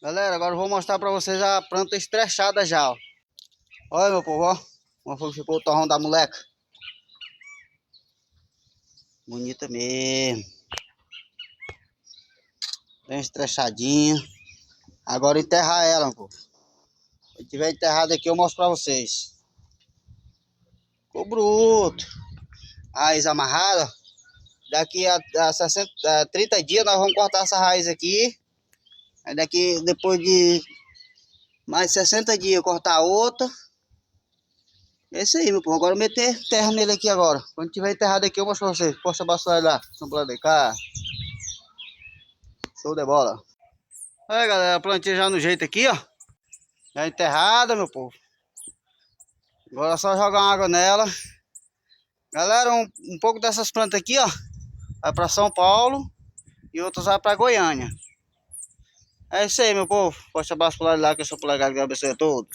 Galera, agora eu vou mostrar pra vocês a planta estrechada já, ó. Olha, meu povo, ó. Como foi que ficou o torrão da moleca. Bonita mesmo. Bem estrechadinha. Agora enterrar ela, meu povo. Se tiver enterrado aqui, eu mostro pra vocês. Ficou bruto. Raiz amarrada. Daqui a 30 dias nós vamos cortar essa raiz aqui. Aí depois de mais 60 dias cortar outra. É isso aí, meu povo. Agora meter terra nele aqui agora. Quando tiver enterrado aqui, eu mostro pra vocês. Poxa, basta lá. São pra de cá. Show de bola. Aí, galera, a plantinha já no jeito aqui, ó. Já enterrada, meu povo. Agora é só jogar uma água nela. Galera, um pouco dessas plantas aqui, ó, vai pra São Paulo e outras vai pra Goiânia. É isso aí, meu povo. Forte abraço pro lado lá, que eu sou o Polegar, que abençoe a todos.